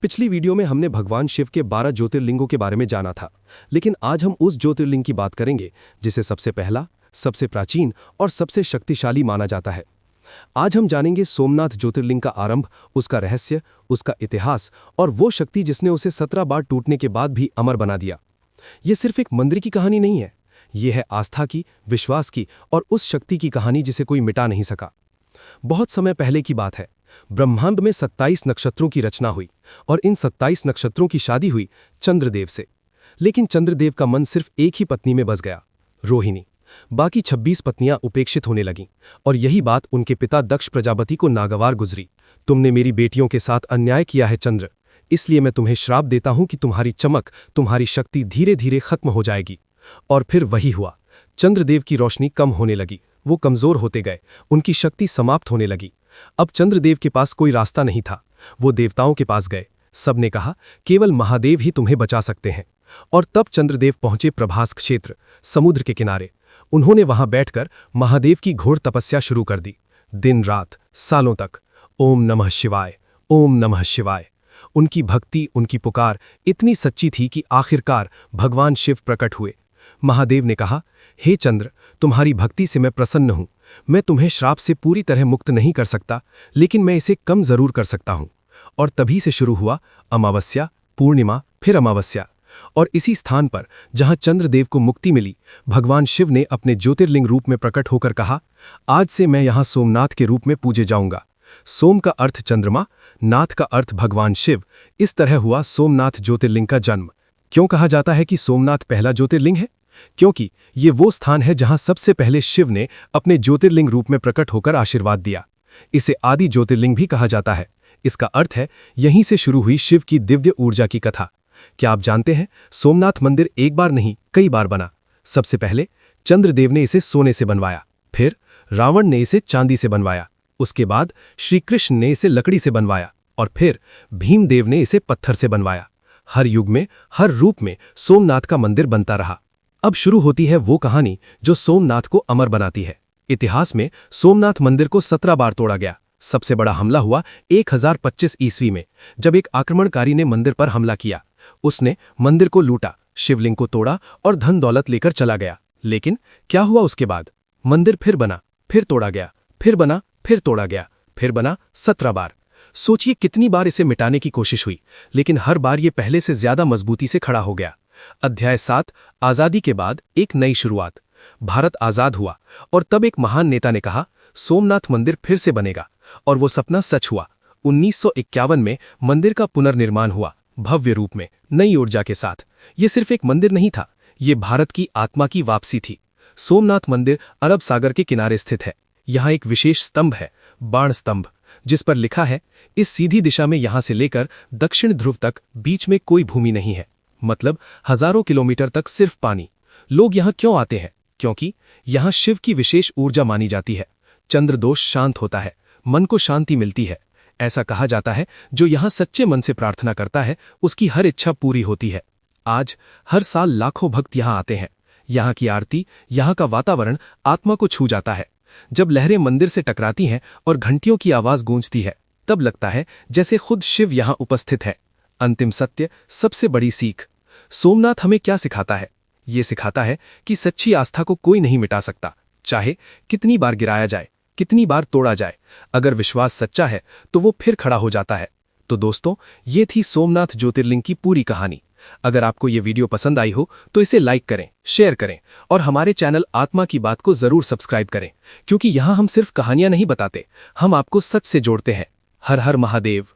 पिछली वीडियो में हमने भगवान शिव के 12 ज्योतिर्लिंगों के बारे में जाना था, लेकिन आज हम उस ज्योतिर्लिंग की बात करेंगे जिसे सबसे पहला, सबसे प्राचीन और सबसे शक्तिशाली माना जाता है। आज हम जानेंगे सोमनाथ ज्योतिर्लिंग का आरंभ, उसका रहस्य, उसका इतिहास और वो शक्ति जिसने उसे 17 बार टूटने के बाद भी अमर बना दिया। ये सिर्फ एक मंदिर की कहानी नहीं है, ये है आस्था की, विश्वास की और उस शक्ति की कहानी जिसे कोई मिटा नहीं सका। बहुत समय पहले की बात है। ब्रह्मांड में 27 नक्षत्रों की रचना हुई और इन 27 नक्षत्रों की शादी हुई चंद्रदेव से। लेकिन चंद्रदेव का मन सिर्फ एक ही पत्नी में बस गया, रोहिणी। बाकी 26 पत्नियां उपेक्षित होने लगीं और यही बात उनके पिता दक्ष प्रजापति को नागवार गुजरी। तुमने मेरी बेटियों के साथ अन्याय किया है चंद्र, इसलिए मैं तुम्हें श्राप देता हूं कि तुम्हारी चमक, तुम्हारी शक्ति धीरे धीरे खत्म हो जाएगी। और फिर वही हुआ। चंद्रदेव की रोशनी कम होने लगी, वो कमजोर होते गए, उनकी शक्ति समाप्त होने लगी। अब चंद्रदेव के पास कोई रास्ता नहीं था। वो देवताओं के पास गए। सबने कहा केवल महादेव ही तुम्हें बचा सकते हैं। और तब चंद्रदेव पहुंचे प्रभास क्षेत्र, समुद्र के किनारे। उन्होंने वहां बैठकर महादेव की घोर तपस्या शुरू कर दी, दिन रात, सालों तक। ओम नमः शिवाय, ओम नमः शिवाय। उनकी भक्ति, उनकी पुकार इतनी सच्ची थी कि आखिरकार भगवान शिव प्रकट हुए। महादेव ने कहा, हे चंद्र, तुम्हारी भक्ति से मैं प्रसन्न हूं। मैं तुम्हें श्राप से पूरी तरह मुक्त नहीं कर सकता, लेकिन मैं इसे कम जरूर कर सकता हूं। और तभी से शुरू हुआ अमावस्या, पूर्णिमा, फिर अमावस्या। और इसी स्थान पर जहां चंद्रदेव को मुक्ति मिली, भगवान शिव ने अपने ज्योतिर्लिंग रूप में प्रकट होकर कहा, आज से मैं यहां सोमनाथ के रूप में पूजे जाऊंगा। सोम का अर्थ चंद्रमा, नाथ का अर्थ भगवान शिव। इस तरह हुआ सोमनाथ ज्योतिर्लिंग का जन्म। क्यों कहा जाता है कि सोमनाथ पहला ज्योतिर्लिंग है? क्योंकि ये वो स्थान है जहां सबसे पहले शिव ने अपने ज्योतिर्लिंग रूप में प्रकट होकर आशीर्वाद दिया। इसे आदि ज्योतिर्लिंग भी कहा जाता है। इसका अर्थ है यहीं से शुरू हुई शिव की दिव्य ऊर्जा की कथा। क्या आप जानते हैं, सोमनाथ मंदिर एक बार नहीं, कई बार बना। सबसे पहले चंद्रदेव ने इसे सोने से बनवाया, फिर रावण ने इसे चांदी से बनवाया, उसके बाद श्री कृष्ण ने इसे लकड़ी से बनवाया और फिर भीमदेव ने इसे पत्थर से बनवाया। हर युग में, हर रूप में सोमनाथ का मंदिर बनता रहा। अब शुरू होती है वो कहानी जो सोमनाथ को अमर बनाती है। इतिहास में सोमनाथ मंदिर को 17 बार तोड़ा गया। सबसे बड़ा हमला हुआ 1025 ईस्वी में, जब एक आक्रमणकारी ने मंदिर पर हमला किया। उसने मंदिर को लूटा, शिवलिंग को तोड़ा और धन दौलत लेकर चला गया। लेकिन क्या हुआ उसके बाद? मंदिर फिर बना, फिर तोड़ा गया, फिर बना, फिर तोड़ा गया, फिर बना 17 बार। सोचिए कितनी बार इसे मिटाने की कोशिश हुई, लेकिन हर बार ये पहले से ज्यादा मजबूती से खड़ा हो गया। अध्याय 7, आजादी के बाद एक नई शुरुआत। भारत आजाद हुआ और तब एक महान नेता ने कहा, सोमनाथ मंदिर फिर से बनेगा। और वो सपना सच हुआ। 1951 में मंदिर का पुनर्निर्माण हुआ, भव्य रूप में, नई ऊर्जा के साथ। ये सिर्फ एक मंदिर नहीं था, ये भारत की आत्मा की वापसी थी। सोमनाथ मंदिर अरब सागर के किनारे स्थित है। यहाँ एक विशेष स्तंभ है, बाण स्तंभ, जिस पर लिखा है, इस सीधी दिशा में यहां से लेकर दक्षिण ध्रुव तक बीच में कोई भूमि नहीं है। मतलब हजारों किलोमीटर तक सिर्फ पानी। लोग यहां क्यों आते हैं? क्योंकि यहां शिव की विशेष ऊर्जा मानी जाती है। चंद्रदोष शांत होता है, मन को शांति मिलती है। ऐसा कहा जाता है, जो यहां सच्चे मन से प्रार्थना करता है, उसकी हर इच्छा पूरी होती है। आज हर साल लाखों भक्त यहां आते हैं। यहां की आरती, यहां का वातावरण आत्मा को छू जाता है। जब लहरें मंदिर से टकराती हैं और घंटियों की आवाज गूंजती है, तब लगता है जैसे खुद शिव यहां उपस्थित है। अंतिम सत्य, सबसे बड़ी सीख। सोमनाथ हमें क्या सिखाता है? ये सिखाता है कि सच्ची आस्था को कोई नहीं मिटा सकता, चाहे कितनी बार गिराया जाए, कितनी बार तोड़ा जाए। अगर विश्वास सच्चा है तो वो फिर खड़ा हो जाता है। तो दोस्तों, ये थी सोमनाथ ज्योतिर्लिंग की पूरी कहानी। अगर आपको ये वीडियो पसंद आई हो तो इसे लाइक करें, शेयर करें और हमारे चैनल आत्मा की बात को जरूर सब्सक्राइब करें, क्योंकि यहां हम सिर्फ कहानियां नहीं बताते, हम आपको सच से जोड़ते हैं। हर हर महादेव।